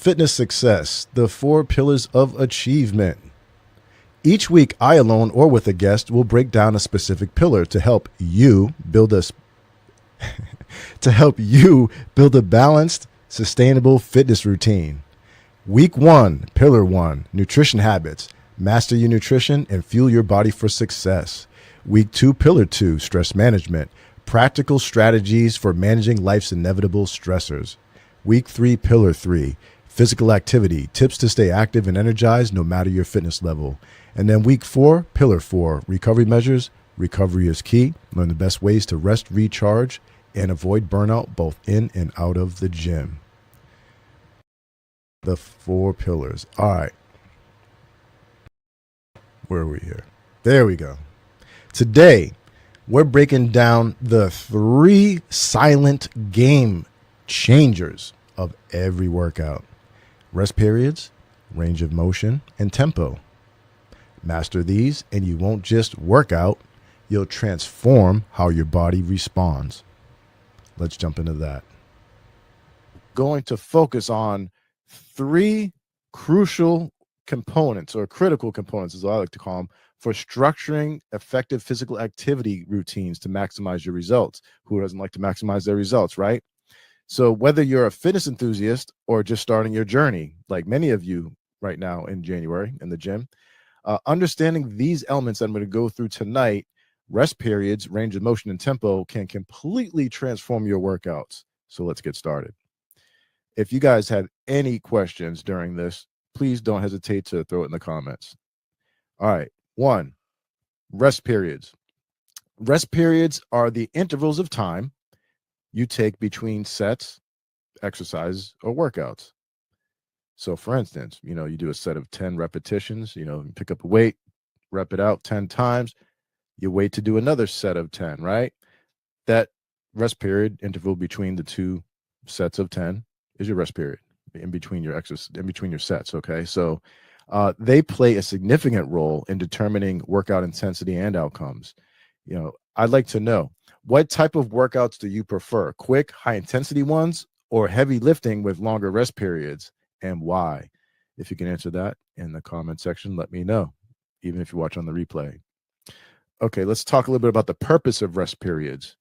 fitness success, the 4 pillars of achievement. Each week, I alone or with a guest will break down a specific pillar to help you build a balanced, sustainable fitness routine. Week 1, pillar 1, nutrition habits. Master your nutrition and fuel your body for success. Week 2, pillar 2, stress management. Practical strategies for managing life's inevitable stressors. Week 3, pillar 3, physical activity. Tips to stay active and energized no matter your fitness level. And then week 4, pillar 4, recovery measures. Recovery is key. Learn the best ways to rest, recharge, and avoid burnout both in and out of the gym. The 4 pillars. All right. Where are we here? There we go. Today, we're breaking down the 3 silent game changers of every workout. Rest periods, range of motion, and tempo. Master these and you won't just work out, you'll transform how your body responds. Let's jump into that. Going to focus on 3 crucial components, or critical components as I like to call them, for structuring effective physical activity routines to maximize your results. Who doesn't like to maximize their results, right? So whether you're a fitness enthusiast or just starting your journey, like many of you right now in January in the gym, understanding these elements that I'm going to go through tonight, rest periods, range of motion, and tempo, can completely transform your workouts. So let's get started. If you guys have any questions during this, please don't hesitate to throw it in the comments. All right. 1, rest periods. Rest periods are the intervals of time you take between sets, exercises, or workouts. So for instance, you do a set of 10 repetitions, you pick up a weight, rep it out 10 times, you wait to do another set of 10, right? That rest period interval between the 2 sets of 10 is your rest period in between your sets. Okay. So they play a significant role in determining workout intensity and outcomes. I'd like to know, what type of workouts do you prefer? Quick, high intensity ones or heavy lifting with longer rest periods, and why? If you can answer that in the comment section, let me know, even if you watch on the replay. Okay, let's talk a little bit about the purpose of rest periods.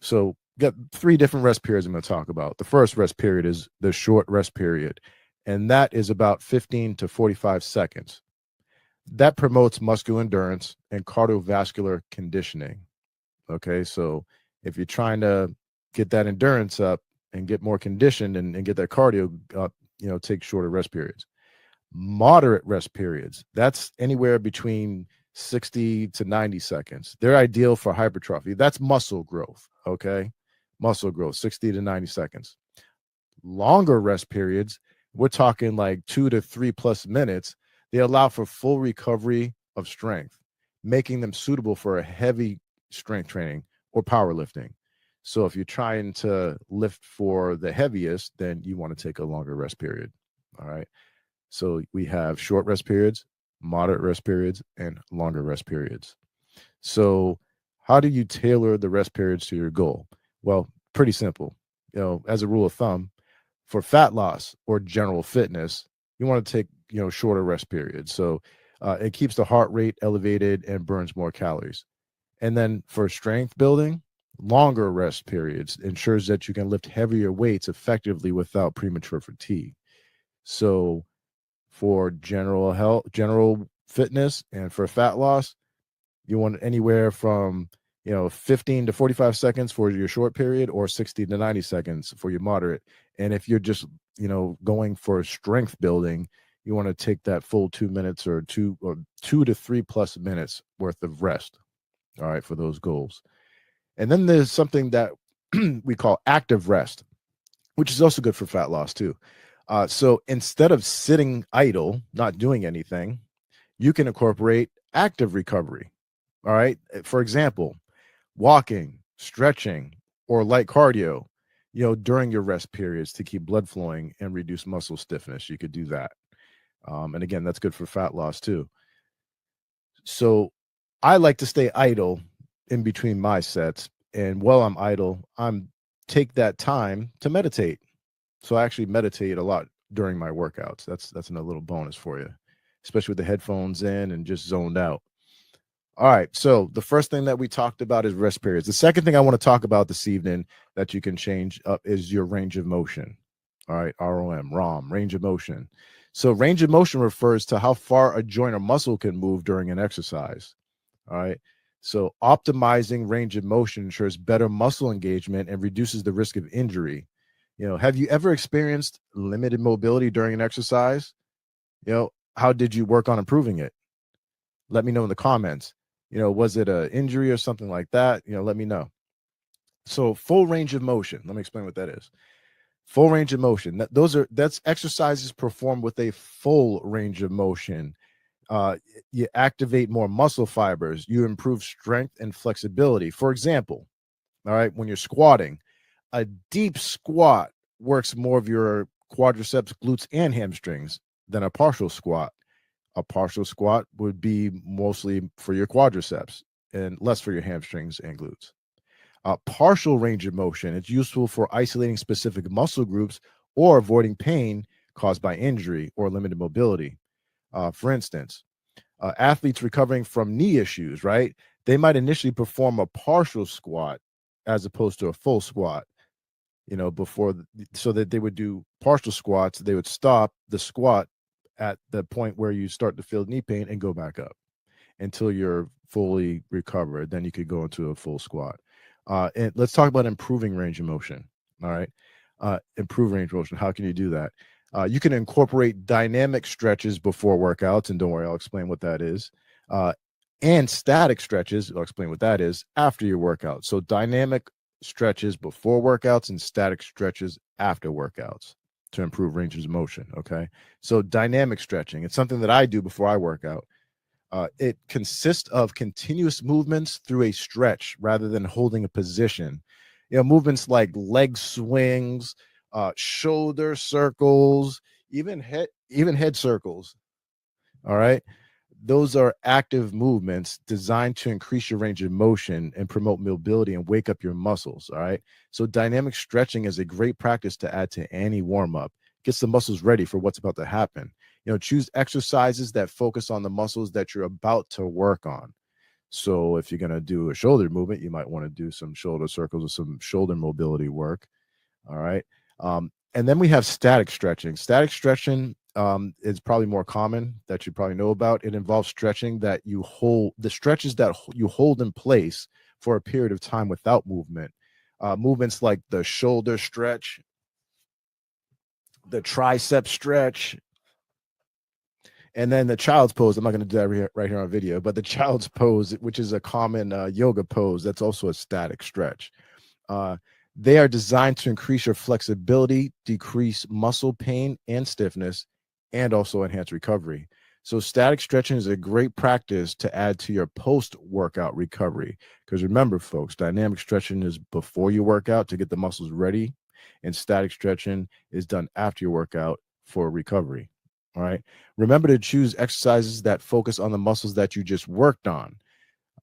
So got 3 different rest periods I'm going to talk about. The first rest period is the short rest period, and that is about 15 to 45 seconds. That promotes muscular endurance and cardiovascular conditioning. Okay, so if you're trying to get that endurance up and get more conditioned and get that cardio up, take shorter rest periods. Moderate rest periods, that's anywhere between 60 to 90 seconds. They're ideal for hypertrophy. That's muscle growth, okay? Muscle growth, 60 to 90 seconds. Longer rest periods, we're talking like 2 to 3+ minutes. They allow for full recovery of strength, making them suitable for a heavy strength training or powerlifting. So if you're trying to lift for the heaviest, then you want to take a longer rest period. All right. So we have short rest periods, moderate rest periods, and longer rest periods. So how do you tailor the rest periods to your goal? Well, pretty simple. As a rule of thumb, for fat loss or general fitness, you want to take, shorter rest periods. So it keeps the heart rate elevated and burns more calories. And then for strength building, longer rest periods ensures that you can lift heavier weights effectively without premature fatigue. So for general health, general fitness, and for fat loss, you want anywhere from 15 to 45 seconds for your short period, or 60 to 90 seconds for your moderate. And if you're just going for strength building, you want to take that full 2 minutes or 2 to 3+ minutes worth of rest. All right, for those goals. And then there's something that we call active rest, which is also good for fat loss too. So instead of sitting idle, not doing anything, you can incorporate active recovery. All right. For example, walking, stretching, or light cardio, during your rest periods to keep blood flowing and reduce muscle stiffness. You could do that. And again, that's good for fat loss too. So I like to stay idle in between my sets. And while I'm idle, take that time to meditate. So I actually meditate a lot during my workouts. That's a little bonus for you, especially with the headphones in and just zoned out. All right. So the first thing that we talked about is rest periods. The second thing I want to talk about this evening that you can change up is your range of motion. All right. ROM, range of motion. So range of motion refers to how far a joint or muscle can move during an exercise. All right. So optimizing range of motion ensures better muscle engagement and reduces the risk of injury. Have you ever experienced limited mobility during an exercise? How did you work on improving it? Let me know in the comments. Was it an injury or something like that? Let me know. So full range of motion. Let me explain what that is. Full range of motion. That's exercises performed with a full range of motion. You activate more muscle fibers. You improve strength and flexibility. For example, all right, when you're squatting, a deep squat works more of your quadriceps, glutes, and hamstrings than a partial squat. A partial squat would be mostly for your quadriceps and less for your hamstrings and glutes. Partial range of motion, it's useful for isolating specific muscle groups or avoiding pain caused by injury or limited mobility. For instance, athletes recovering from knee issues, right? They might initially perform a partial squat as opposed to a full squat, so that they would do partial squats. They would stop the squat at the point where you start to feel knee pain and go back up until you're fully recovered. Then you could go into a full squat. And let's talk about improving range of motion. All right. Improve range of motion. How can you do that? You can incorporate dynamic stretches before workouts. And don't worry, I'll explain what that is. And static stretches, I'll explain what that is after your workout. So dynamic stretches before workouts and static stretches after workouts to improve ranges of motion. Okay. So dynamic stretching, it's something that I do before I work out. It consists of continuous movements through a stretch rather than holding a position. Movements like leg swings, shoulder circles, even head circles. All right. Those are active movements designed to increase your range of motion and promote mobility and wake up your muscles. All right. So dynamic stretching is a great practice to add to any warm-up. Gets the muscles ready for what's about to happen. Choose exercises that focus on the muscles that you're about to work on. So if you're going to do a shoulder movement, you might want to do some shoulder circles or some shoulder mobility work. All right. And then we have static stretching. Static stretching is probably more common that you probably know about. It involves stretching that you hold, the stretches that you hold in place for a period of time without movement. Movements like the shoulder stretch, the tricep stretch, and then the child's pose. I'm not going to do that right here on video, but the child's pose, which is a common yoga pose, that's also a static stretch. They are designed to increase your flexibility, decrease muscle pain and stiffness, and also enhance recovery. So static stretching is a great practice to add to your post-workout recovery. Because remember, folks, dynamic stretching is before you work out to get the muscles ready, and static stretching is done after your workout for recovery. All right. Remember to choose exercises that focus on the muscles that you just worked on.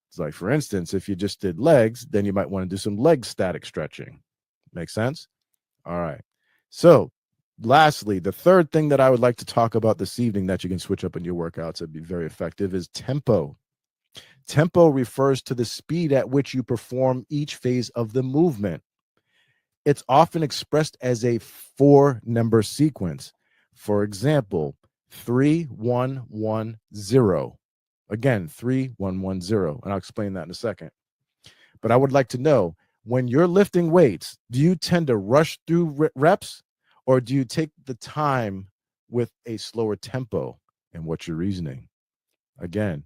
It's like, for instance, if you just did legs, then you might want to do some leg static stretching. Make sense? All right. So lastly, the third thing that I would like to talk about this evening that you can switch up in your workouts and be very effective is tempo. Tempo refers to the speed at which you perform each phase of the movement. It's often expressed as a 4-number sequence. For example, 3-1-1-0. Again, 3-1-1-0. And I'll explain that in a second. But I would like to know, when you're lifting weights, do you tend to rush through reps, or do you take the time with a slower tempo? And what's your reasoning? Again,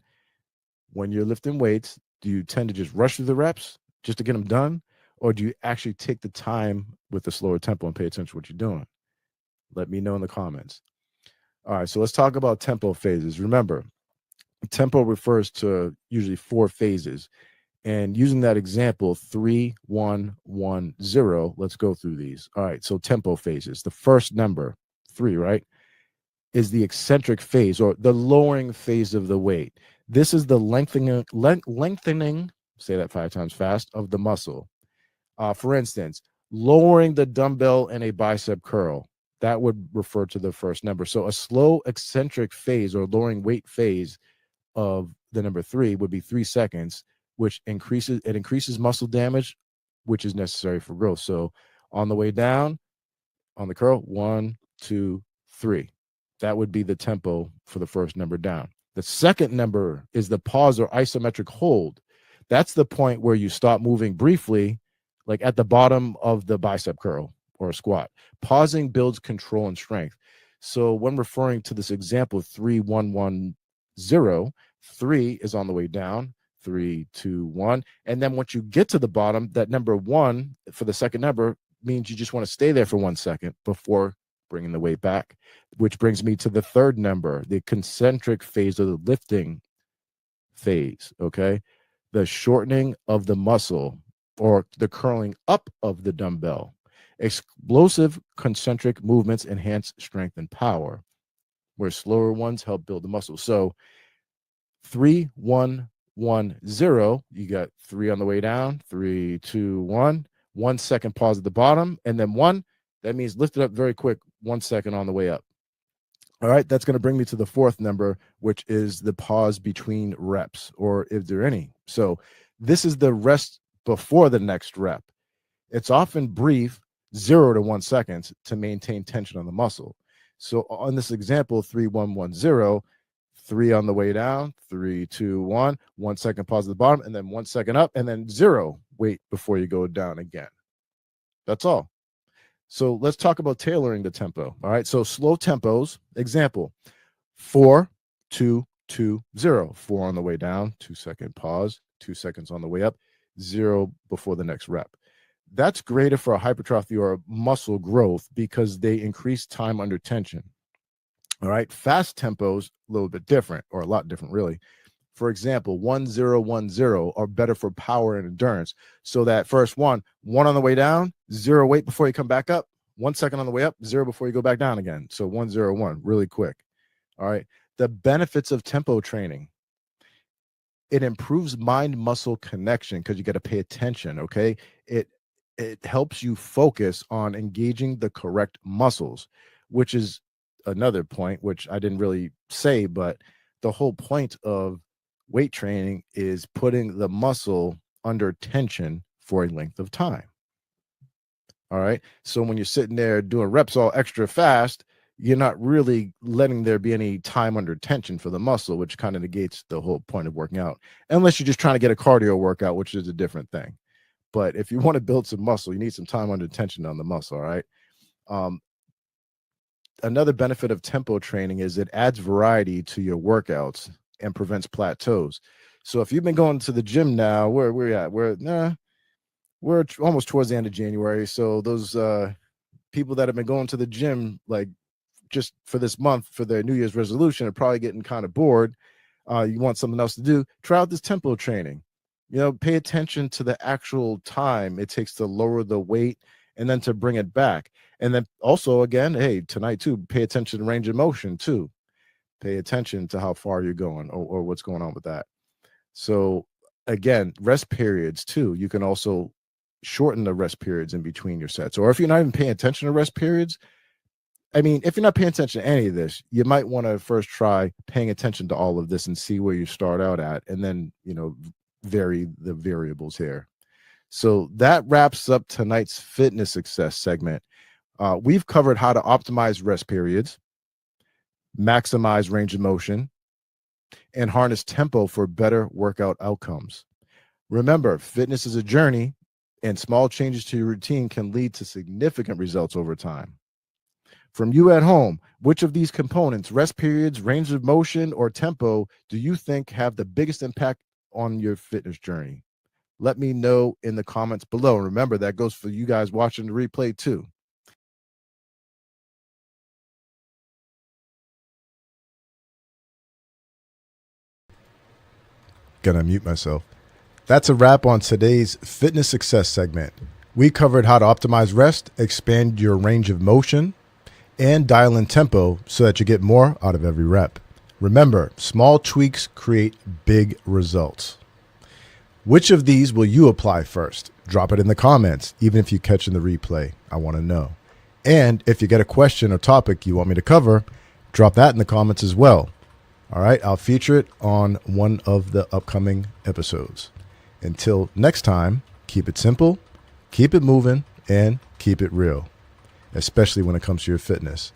when you're lifting weights, do you tend to just rush through the reps just to get them done? Or do you actually take the time with a slower tempo and pay attention to what you're doing? Let me know in the comments. All right, so let's talk about tempo phases. Remember, tempo refers to usually 4 phases. And using that example, 3-1-1-0, let's go through these. All right, so tempo phases. The first number, 3, right, is the eccentric phase or the lowering phase of the weight. This is the lengthening, say that 5 times fast, of the muscle. For instance, lowering the dumbbell in a bicep curl. that would refer to the first number. So a slow eccentric phase or lowering weight phase of the number 3 would be 3 seconds, which increases muscle damage, which is necessary for growth. So on the way down, on the curl, 1, 2, 3. That would be the tempo for the first number down. The second number is the pause or isometric hold. That's the point where you stop moving briefly, like at the bottom of the bicep curl or a squat. Pausing builds control and strength. So when referring to this example, 3, 1, 1, 0, 3 is on the way down, 3, 2, 1. And then once you get to the bottom, that number 1 for the second number means you just want to stay there for 1 second before bringing the weight back, which brings me to the third number, the concentric phase of the lifting phase, okay? The shortening of the muscle or the curling up of the dumbbell. Explosive concentric movements enhance strength and power, where slower ones help build the muscle. So 3, 1, 1, 0, you got 3 on the way down, 3, 2, 1, 1 second pause at the bottom, and then 1, that means lift it up very quick, 1 second on the way up. All right, that's going to bring me to the fourth number, which is the pause between reps, or if there are any. So this is the rest before the next rep. It's often brief, 0 to 1 seconds, to maintain tension on the muscle. So on this example, 3, 1, 1, 0, 3 on the way down, 3, 2, 1, 1 second pause at the bottom, and then 1 second up, and then 0 wait before you go down again. That's all. So let's talk about tailoring the tempo. All right, so slow tempos. Example, 4, 2, 2, 0. 4 on the way down, 2 second pause, 2 seconds on the way up, 0 before the next rep. That's greater for a hypertrophy or a muscle growth because they increase time under tension. All right, fast tempos, a little bit different, or a lot different, really. For example, 1, 0, 1, 0 are better for power and endurance. So that first 1 on the way down, 0 wait before you come back up, 1 second on the way up, 0 before you go back down again. So 1, 0, 1, really quick. All right. The benefits of tempo training. It improves mind-muscle connection because you got to pay attention, okay? It helps you focus on engaging the correct muscles, which is another point, which I didn't really say, but the whole point of weight training is putting the muscle under tension for a length of time. All right. So when you're sitting there doing reps all extra fast, you're not really letting there be any time under tension for the muscle, which kind of negates the whole point of working out, unless you're just trying to get a cardio workout, which is a different thing. But if you want to build some muscle, you need some time under tension on the muscle. All right. Another benefit of tempo training is it adds variety to your workouts and prevents plateaus. So if you've been going to the gym now, where we're at, we're almost towards the end of January. So those people that have been going to the gym like just for this month for their New Year's resolution are probably getting kind of bored. You want something else to do, try out this tempo training. You know, pay attention to the actual time it takes to lower the weight and then to bring it back. And then also, again, hey, tonight too, pay attention to range of motion too. Pay attention to how far you're going or what's going on with that. So again, rest periods too. You can also shorten the rest periods in between your sets. Or if you're not even paying attention to rest periods, I mean, if you're not paying attention to any of this, you might want to first try paying attention to all of this and see where you start out at, and then, you know, vary the variables here. So that wraps up tonight's fitness success segment. We've covered how to optimize rest periods, maximize range of motion, and harness tempo for better workout outcomes. Remember, fitness is a journey, and small changes to your routine can lead to significant results over time. From you at home, which of these components, rest periods, range of motion, or tempo, do you think have the biggest impact on your fitness journey? Let me know in the comments below. Remember, that goes for you guys watching the replay too. Gonna mute myself. That's a wrap on today's fitness success segment. We covered how to optimize rest, expand your range of motion, and dial in tempo so that you get more out of every rep. Remember, small tweaks create big results. Which of these will you apply first? Drop it in the comments, even if you catch in the replay. I want to know. And if you get a question or topic you want me to cover, drop that in the comments as well. All right, I'll feature it on one of the upcoming episodes. Until next time, keep it simple, keep it moving, and keep it real, especially when it comes to your fitness.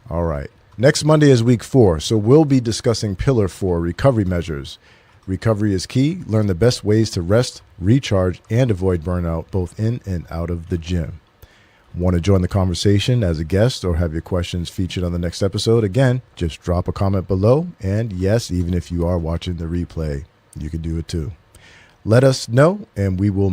All right, next Monday is week 4, so we'll be discussing Pillar 4 recovery measures. Recovery is key. Learn the best ways to rest, recharge, and avoid burnout, both in and out of the gym. Want to join the conversation as a guest or have your questions featured on the next episode? Again, just drop a comment below. And yes, even if you are watching the replay, you can do it too. Let us know and we will